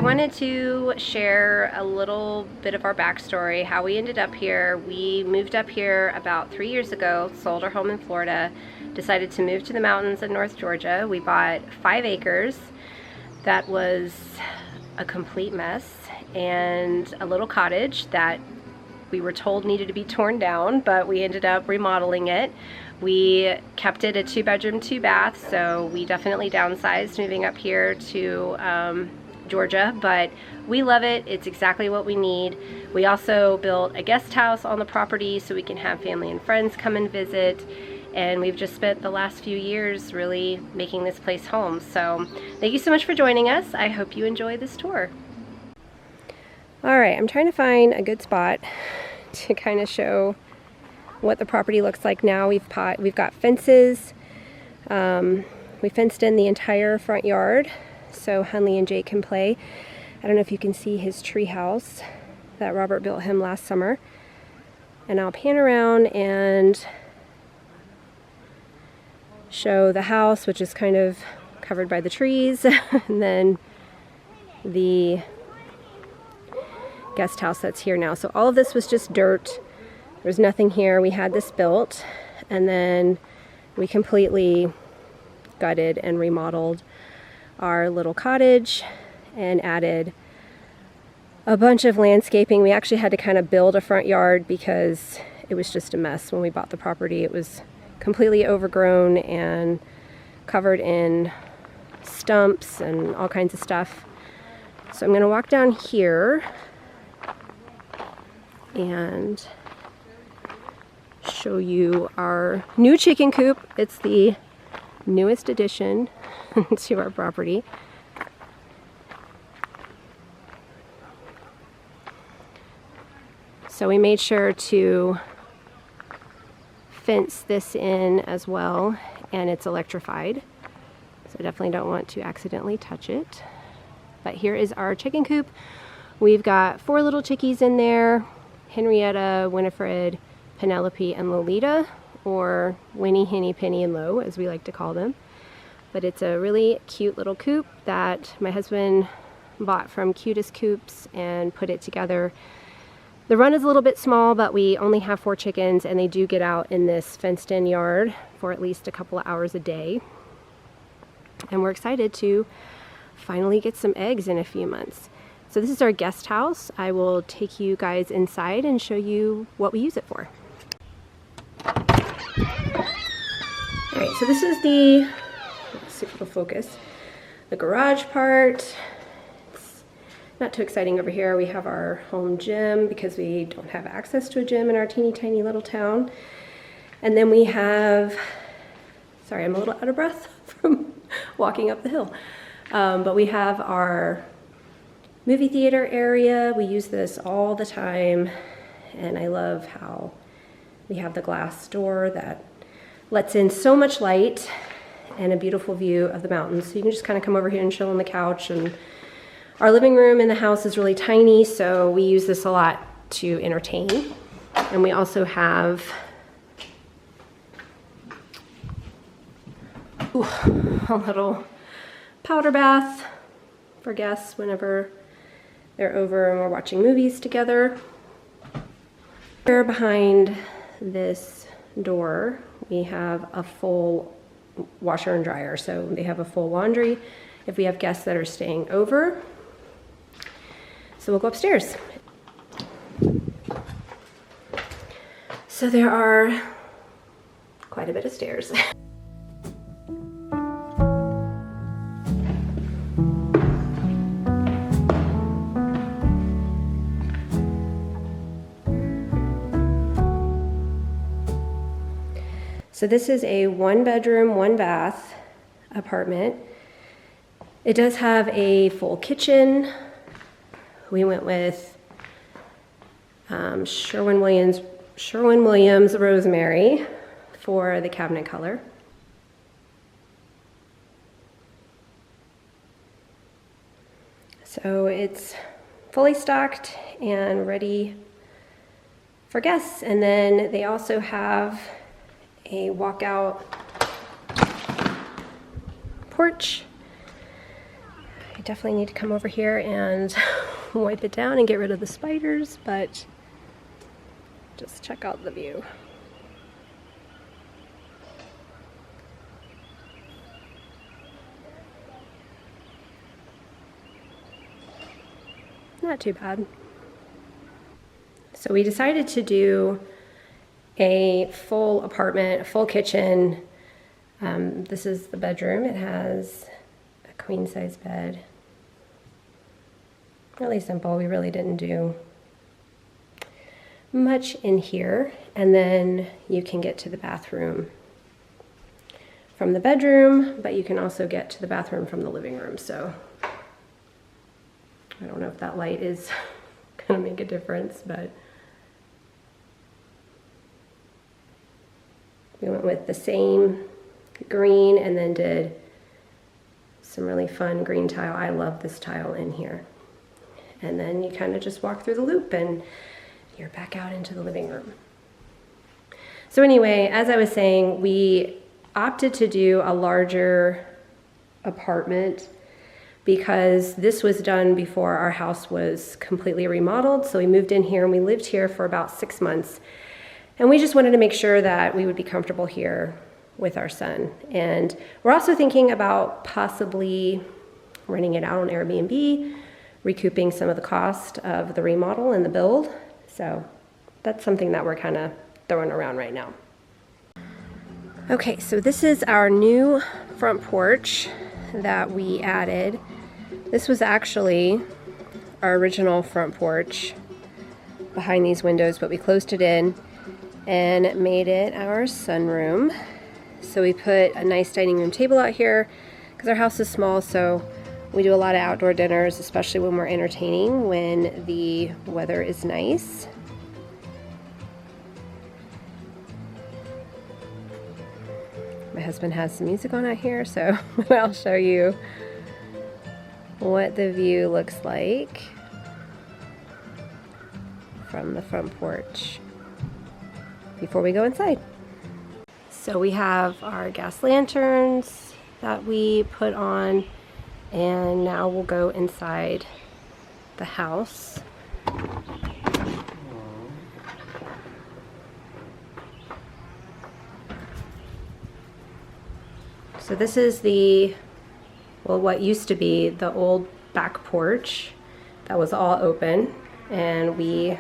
wanted to share a little bit of our backstory, how we ended up here. We moved up here about 3 years ago, sold our home in Florida, decided to move to the mountains in North Georgia. We bought 5 acres. That was a complete mess, and a little cottage that we were told needed to be torn down, but we ended up remodeling it. We kept it a 2-bedroom, 2-bath, so we definitely downsized moving up here to Georgia, but we love it. It's exactly what we need. We also built a guest house on the property so we can have family and friends come and visit, and we've just spent the last few years really making this place home. So thank you so much for joining us. I hope you enjoy this tour. All right, I'm trying to find a good spot to kind of show what the property looks like now. We've got fences. We fenced in the entire front yard so Hunley and Jake can play. I don't know if you can see his tree house that Robert built him last summer. And I'll pan around and show the house, which is kind of covered by the trees, and then the guest house that's here now. So all of this was just dirt. There's nothing here. We had this built, and then we completely gutted and remodeled our little cottage and added a bunch of landscaping. We actually had to kind of build a front yard because it was just a mess when we bought the property. It was completely overgrown and covered in stumps and all kinds of stuff. So I'm going to walk down here and show you our new chicken coop. It's the newest addition to our property. So we made sure to fence this in as well, and it's electrified, so definitely don't want to accidentally touch it. But here is our chicken coop. We've got 4 little chickies in there: Henrietta, Winifred, Penelope, and Lolita, or Winnie, Henny, Penny, and Lo, as we like to call them. But it's a really cute little coop that my husband bought from Cutest Coops and put it together. The run is a little bit small, but we only have 4 chickens, and they do get out in this fenced-in yard for at least a couple of hours a day. And we're excited to finally get some eggs in a few months. So this is our guest house. I will take you guys inside and show you what we use it for. All right, so this is the, let's see if it'll focus, the garage part. It's not too exciting over here. We have our home gym because we don't have access to a gym in our teeny tiny little town. And then we have, sorry, I'm a little out of breath from walking up the hill. But we have our movie theater area. We use this all the time, and I love how we have the glass door that lets in so much light and a beautiful view of the mountains. So you can just kind of come over here and chill on the couch. And our living room in the house is really tiny, so we use this a lot to entertain. And we also have a little powder bath for guests whenever they're over and we're watching movies together. Here behind this door, we have a full washer and dryer. So they have a full laundry if we have guests that are staying over. So we'll go upstairs. So there are quite a bit of stairs. So this is a 1-bedroom, 1-bath apartment. It does have a full kitchen. We went with Sherwin-Williams rosemary for the cabinet color. So it's fully stocked and ready for guests. And then they also have a walkout porch. I definitely need to come over here and wipe it down and get rid of the spiders, but just check out the view. Not too bad. So we decided to do a full apartment, a full kitchen. This is the bedroom. It has a queen size bed. Really simple. We really didn't do much in here. And then you can get to the bathroom from the bedroom, but you can also get to the bathroom from the living room. So I don't know if that light is gonna make a difference, but we went with the same green and then did some really fun green tile. I love this tile in here. And then you kind of just walk through the loop and you're back out into the living room. So anyway, as I was saying, we opted to do a larger apartment because this was done before our house was completely remodeled. So we moved in here and we lived here for about 6 months. And we just wanted to make sure that we would be comfortable here with our son. And we're also thinking about possibly renting it out on Airbnb, recouping some of the cost of the remodel and the build. So that's something that we're kind of throwing around right now. Okay, so this is our new front porch that we added. This was actually our original front porch behind these windows, but we closed it in and made it our sunroom. So we put a nice dining room table out here because our house is small, so we do a lot of outdoor dinners, especially when we're entertaining, when the weather is nice. My husband has some music on out here, so I'll show you what the view looks like from the front porch before we go inside. So we have our gas lanterns that we put on, and now we'll go inside the house. So this is what used to be the old back porch that was all open, and we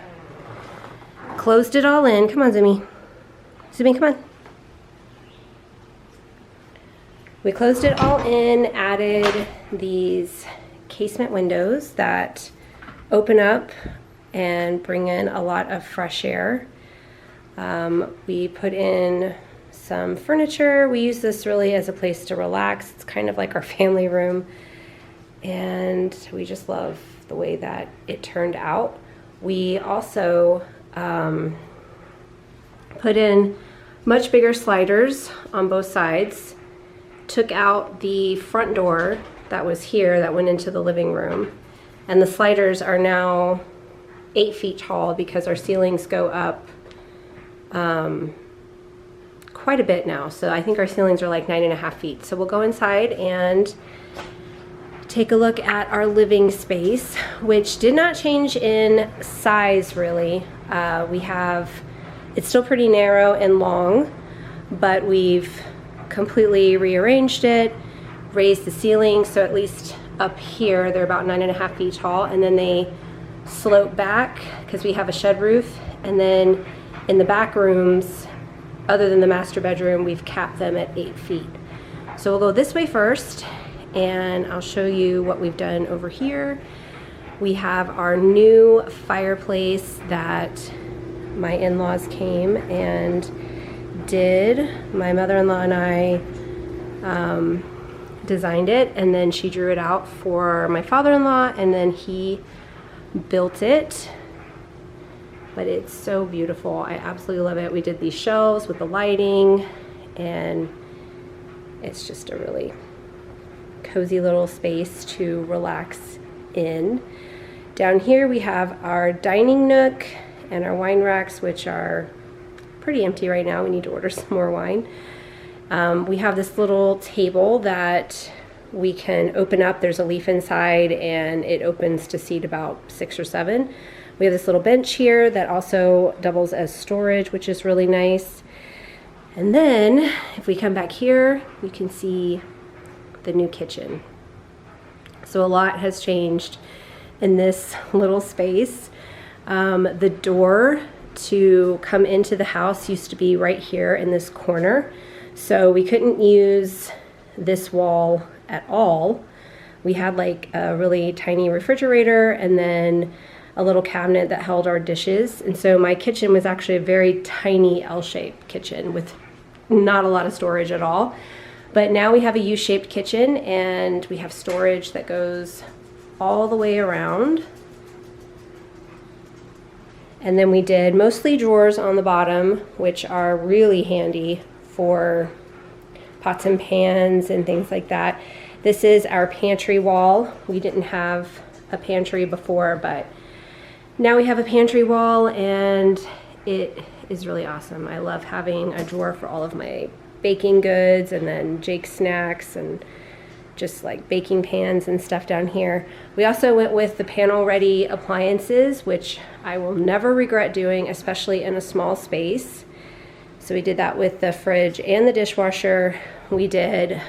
closed it all in. Come on, Zumi. Zumi, come on. We closed it all in, added these casement windows that open up and bring in a lot of fresh air. We put in some furniture. We use this really as a place to relax. It's kind of like our family room, and we just love the way that it turned out. We also put in much bigger sliders on both sides, took out the front door that was here that went into the living room, and the sliders are now 8 feet tall because our ceilings go up quite a bit now. So I think our ceilings are like 9.5 feet. So we'll go inside and take a look at our living space, which did not change in size really. It's still pretty narrow and long, but we've completely rearranged it, raised the ceiling, so at least up here they're about 9.5 feet tall, and then they slope back because we have a shed roof, and then in the back rooms, other than the master bedroom, we've capped them at 8 feet. So we'll go this way first, and I'll show you what we've done over here. We have our new fireplace that my in-laws came and did. My mother-in-law and I designed it, and then she drew it out for my father-in-law, and then he built it. But it's so beautiful. I absolutely love it. We did these shelves with the lighting, and it's just a really cozy little space to relax in. Down here we have our dining nook and our wine racks, which are pretty empty right now. We need to order some more wine. We have this little table that we can open up. There's a leaf inside and it opens to seat about 6 or 7. We have this little bench here that also doubles as storage, which is really nice. And then if we come back here, you can see the new kitchen. So a lot has changed in this little space. The door to come into the house used to be right here in this corner. So we couldn't use this wall at all. We had like a really tiny refrigerator and then a little cabinet that held our dishes. And so my kitchen was actually a very tiny L-shaped kitchen with not a lot of storage at all. But now we have a U-shaped kitchen and we have storage that goes all the way around. And then we did mostly drawers on the bottom, which are really handy for pots and pans and things like that. This is our pantry wall. We didn't have a pantry before, but now we have a pantry wall and it is really awesome. I love having a drawer for all of my baking goods and then Jake's snacks and just like baking pans and stuff down here. We also went with the panel ready appliances, which I will never regret doing, especially in a small space. So we did that with the fridge and the dishwasher. We did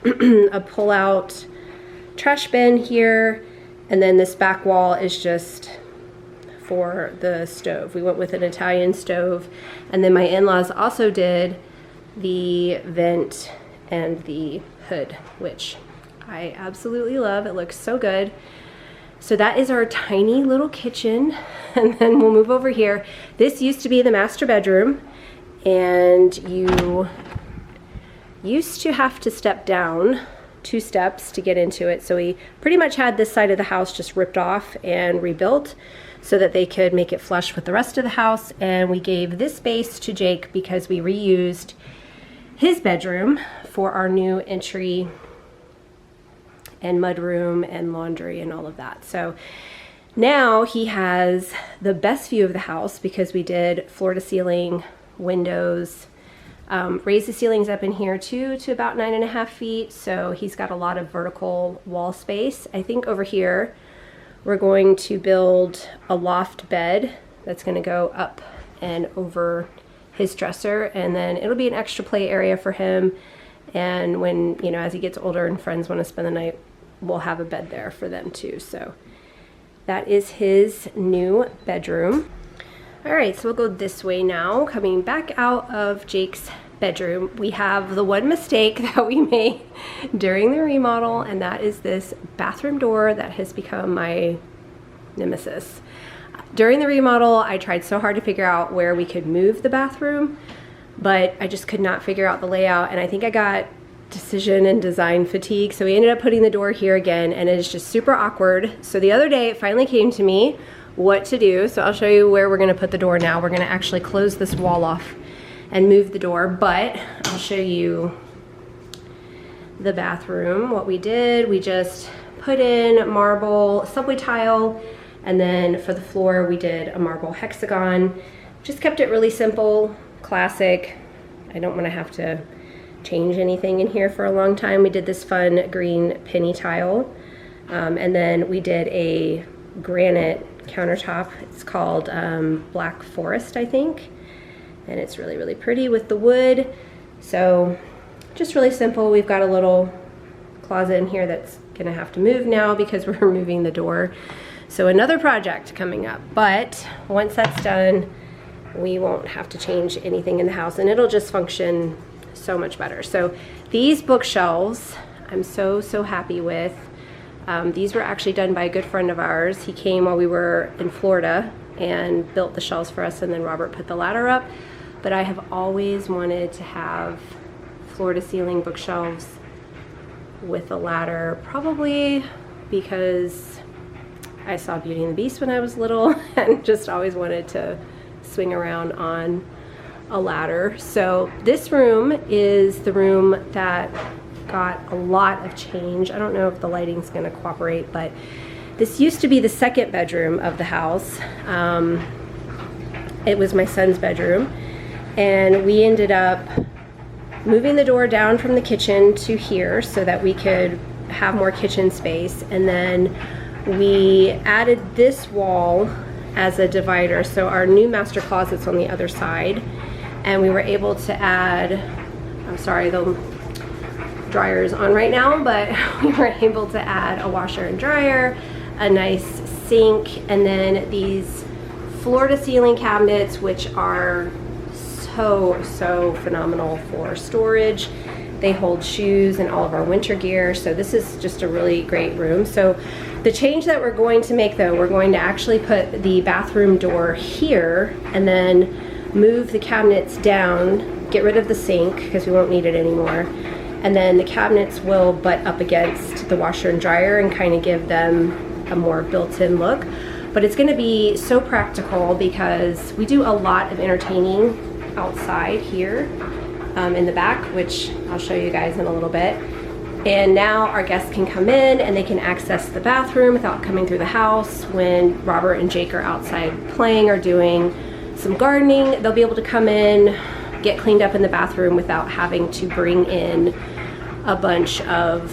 a pull-out trash bin here, and then this back wall is just for the stove. We went with an Italian stove, and then my in-laws also did the vent and the hood, which I absolutely love. It looks so good. So that is our tiny little kitchen, and then we'll move over here. This used to be the master bedroom, and you used to have to step down 2 steps to get into it. So we pretty much had this side of the house just ripped off and rebuilt so that they could make it flush with the rest of the house. And we gave this space to Jake because we reused his bedroom for our new entry and mudroom and laundry and all of that. So now he has the best view of the house because we did floor to ceiling windows, raised the ceilings up in here too to about 9.5 feet. So he's got a lot of vertical wall space. I think over here we're going to build a loft bed that's going to go up and over his dresser, and then it'll be an extra play area for him. And when, you know, as he gets older and friends want to spend the night, we'll have a bed there for them too. So that is his new bedroom. All right, so we'll go this way now. Coming back out of Jake's bedroom, we have the one mistake that we made during the remodel, and that is this bathroom door that has become my nemesis. During the remodel, I tried so hard to figure out where we could move the bathroom, but I just could not figure out the layout, and I think I got decision and design fatigue, so we ended up putting the door here again, and it is just super awkward. So the other day, it finally came to me what to do. So I'll show you where we're gonna put the door now. We're gonna actually close this wall off and move the door, but I'll show you the bathroom. What we did, we just put in marble subway tile, and then for the floor, we did a marble hexagon. Just kept it really simple, classic. I don't wanna have to change anything in here for a long time. We did this fun green penny tile, and then we did a granite countertop. It's called Black Forest, I think, and it's really, really pretty with the wood. So just really simple. We've got a little closet in here that's gonna have to move now because we're removing the door. So another project coming up, but once that's done, we won't have to change anything in the house, and it'll just function so much better. So these bookshelves, I'm so happy with. These were actually done by a good friend of ours. He came while we were in Florida and built the shelves for us, and then Robert put the ladder up. But I have always wanted to have floor-to-ceiling bookshelves with a ladder, probably because I saw Beauty and the Beast when I was little and just always wanted to swing around on a ladder. So this room is the room that got a lot of change. I don't know if the lighting's gonna cooperate, but this used to be the second bedroom of the house. It was my son's bedroom, and we ended up moving the door down from the kitchen to here so that we could have more kitchen space. And then we added this wall as a divider. So our new master closet's on the other side. And we were able to add, I'm sorry, the dryer is on right now, but we were able to add a washer and dryer, a nice sink, and then these floor-to-ceiling cabinets, which are so phenomenal for storage. They hold shoes and all of our winter gear, so this is just a really great room. So the change that we're going to make, though, we're going to actually put the bathroom door here and then move the cabinets down, get rid of the sink because we won't need it anymore, and then the cabinets will butt up against the washer and dryer and kind of give them a more built-in look. But it's going to be so practical because we do a lot of entertaining outside here in the back, which I'll show you guys in a little bit. And now our guests can come in and they can access the bathroom without coming through the house. When Robert and Jake are outside playing or doing some gardening, they'll be able to come in, get cleaned up in the bathroom without having to bring in a bunch of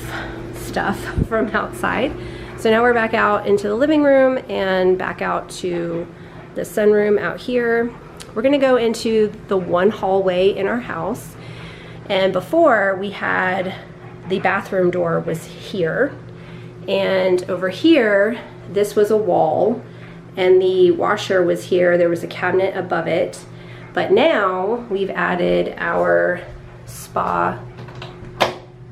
stuff from outside. So now we're back out into the living room and back out to the sunroom out here. We're gonna go into the one hallway in our house. And before we had the bathroom door was here. And over here, this was a wall and the washer was here. There was a cabinet above it. But now we've added our spa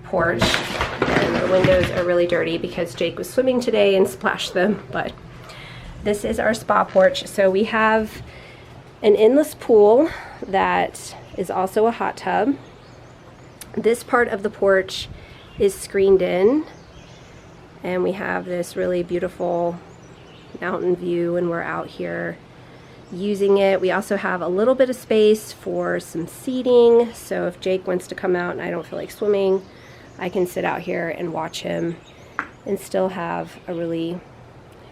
porch. And the windows are really dirty because Jake was swimming today and splashed them, but this is our spa porch. So we have an endless pool that is also a hot tub. This part of the porch is screened in, and we have this really beautiful mountain view when we're out here using it. We also have a little bit of space for some seating, so if Jake wants to come out and I don't feel like swimming, I can sit out here and watch him and still have a really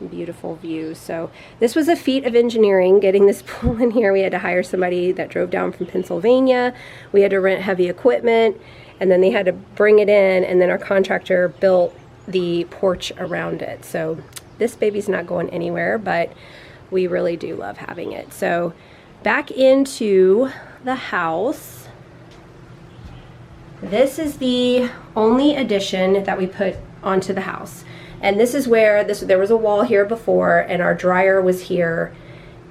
beautiful view. So this was a feat of engineering, getting this pool in here. We had to hire somebody that drove down from Pennsylvania. We had to rent heavy equipment, and then they had to bring it in, and then our contractor built the porch around it. So this baby's not going anywhere, but we really do love having it. So back into the house. This is the only addition that we put onto the house. And this is where there was a wall here before, and our dryer was here,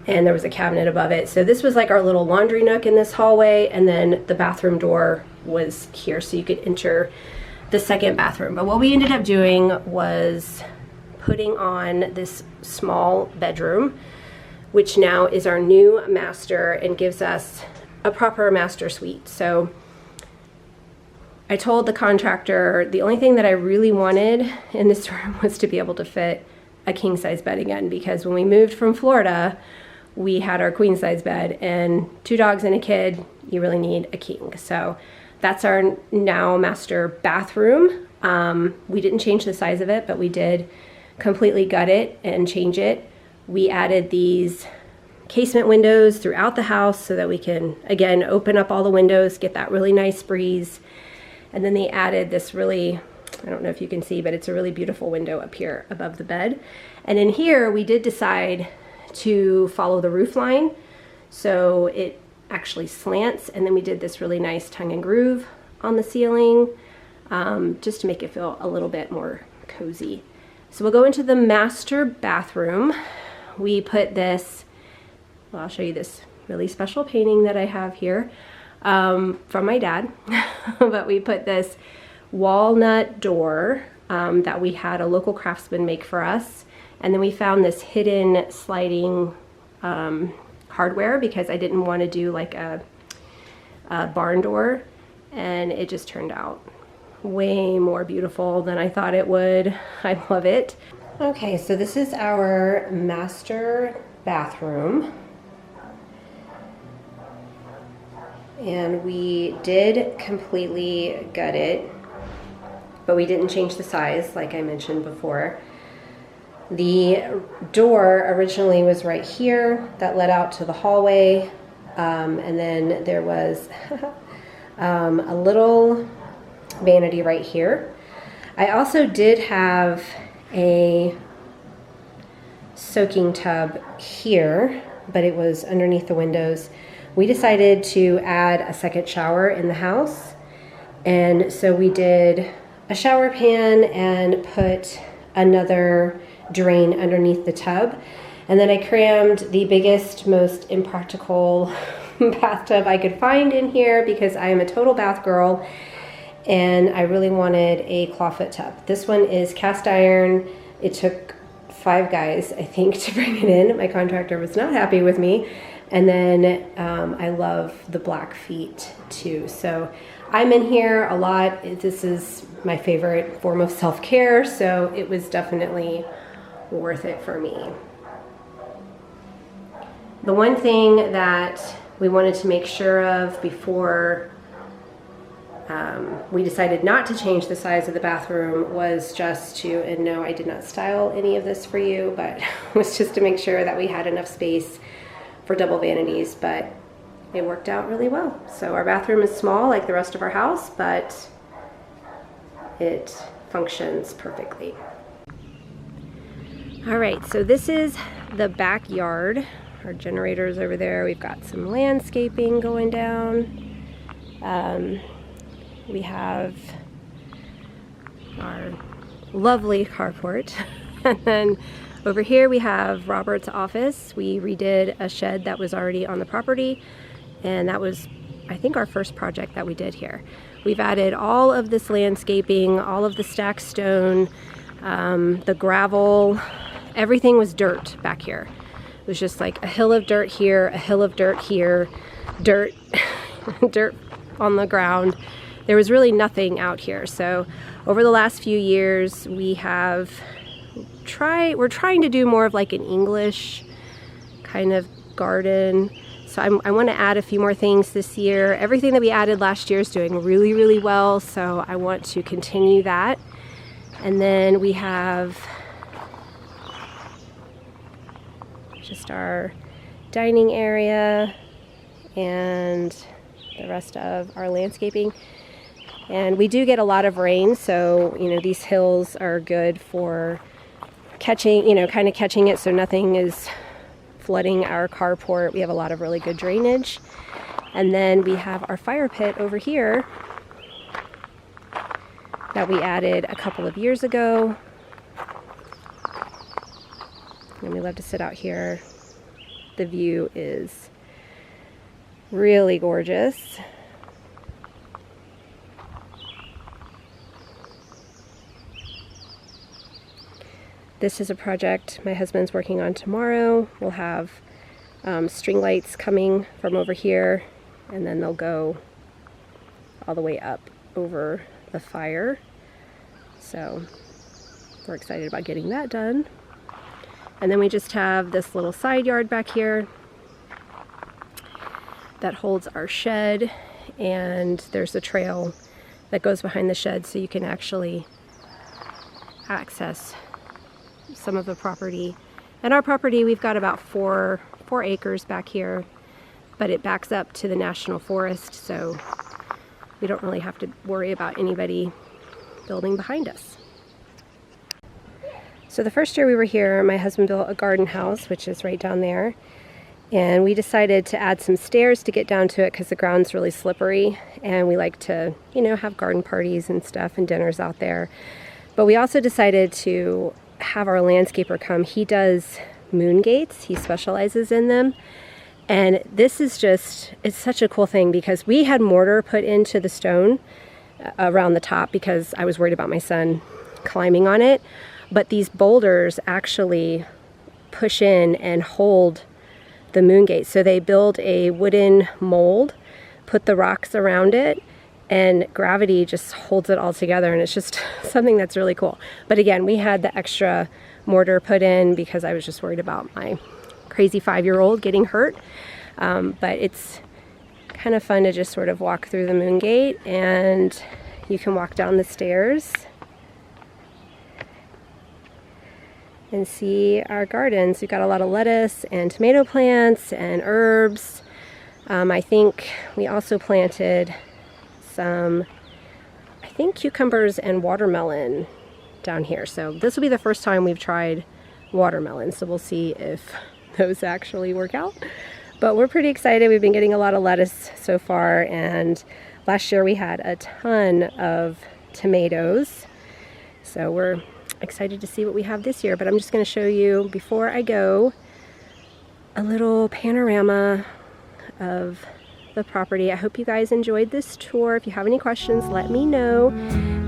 and there was a cabinet above it. So this was like our little laundry nook in this hallway, and then the bathroom door was here, so you could enter the second bathroom. But what we ended up doing was putting on this small bedroom, which now is our new master and gives us a proper master suite. So I told the contractor the only thing that I really wanted in this room was to be able to fit a king size bed again, because when we moved from Florida, we had our queen size bed, and 2 dogs and a kid, you really need a king. So that's our now master bathroom. We didn't change the size of it, but we did completely gut it and change it. We added these casement windows throughout the house so that we can, again, open up all the windows, get that really nice breeze. And then they added this really, I don't know if you can see, but it's a really beautiful window up here above the bed. And in here, we did decide to follow the roof line. So it actually slants, and then we did this really nice tongue and groove on the ceiling, just to make it feel a little bit more cozy. So we'll go into the master bathroom. We put this, well, I'll show you this really special painting that I have here. From my dad, but we put this walnut door that we had a local craftsman make for us, and then we found this hidden sliding hardware because I didn't want to do like a barn door, and it just turned out way more beautiful than I thought it would. I love it. Okay, so this is our master bathroom. And we did completely gut it, but we didn't change the size like I mentioned before. The door originally was right here that led out to the hallway, and then there was a little vanity right here. I also did have a soaking tub here, but it was underneath the windows. We decided to add a second shower in the house, and so we did a shower pan and put another drain underneath the tub. And then I crammed the biggest, most impractical bathtub I could find in here because I am a total bath girl and I really wanted a clawfoot tub. This one is cast iron. It took 5 guys, I think, to bring it in. My contractor was not happy with me. And then I love the black feet too. So I'm in here a lot. This is my favorite form of self-care, so it was definitely worth it for me. The one thing that we wanted to make sure of before we decided not to change the size of the bathroom was just to, and no, I did not style any of this for you, but was just to make sure that we had enough space for double vanities, but it worked out really well. So our bathroom is small like the rest of our house, but it functions perfectly. All right, so this is the backyard. Our generator's over there. We've got some landscaping going down. We have our lovely carport. And then over here we have Robert's office. We redid a shed that was already on the property, and that was, I think, our first project that we did here. We've added all of this landscaping, all of the stacked stone, the gravel. Everything was dirt back here. It was just like a hill of dirt here, a hill of dirt here, dirt, dirt on the ground. There was really nothing out here. So over the last few years, we're trying to do more of like an English kind of garden. So I want to add a few more things this year. Everything that we added last year is doing really, really well. So I want to continue that. And then we have just our dining area and the rest of our landscaping. And we do get a lot of rain, so these hills are good for catching, kind of catching it so nothing is flooding our carport. We have a lot of really good drainage. And then we have our fire pit over here that we added a couple of years ago. And we love to sit out here. The view is really gorgeous. This is a project my husband's working on tomorrow. We'll have string lights coming from over here, and then they'll go all the way up over the fire. So we're excited about getting that done. And then we just have this little side yard back here that holds our shed, and there's a trail that goes behind the shed so you can actually access some of the property. And our property, we've got about 4 acres back here, but it backs up to the National Forest, so we don't really have to worry about anybody building behind us. So the first year we were here, my husband built a garden house, which is right down there, and we decided to add some stairs to get down to it because the ground's really slippery, and we like to, have garden parties and stuff and dinners out there. But we also decided to have our landscaper come. He does moon gates. He specializes in them. And this is just, it's such a cool thing because we had mortar put into the stone around the top because I was worried about my son climbing on it. But these boulders actually push in and hold the moon gate. So they build a wooden mold, put the rocks around it, and gravity just holds it all together, and it's just something that's really cool. But again, we had the extra mortar put in because I was just worried about my crazy 5-year-old getting hurt. But it's kind of fun to just sort of walk through the moon gate, and you can walk down the stairs and see our gardens. We've got a lot of lettuce and tomato plants and herbs. I think we also planted some, I think cucumbers and watermelon down here. So this will be the first time we've tried watermelon, so we'll see if those actually work out. But we're pretty excited. We've been getting a lot of lettuce so far, and last year we had a ton of tomatoes. So we're excited to see what we have this year. But I'm just going to show you, before I go, a little panorama of the property. I hope you guys enjoyed this tour. If you have any questions, let me know.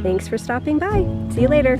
Thanks for stopping by. See you later.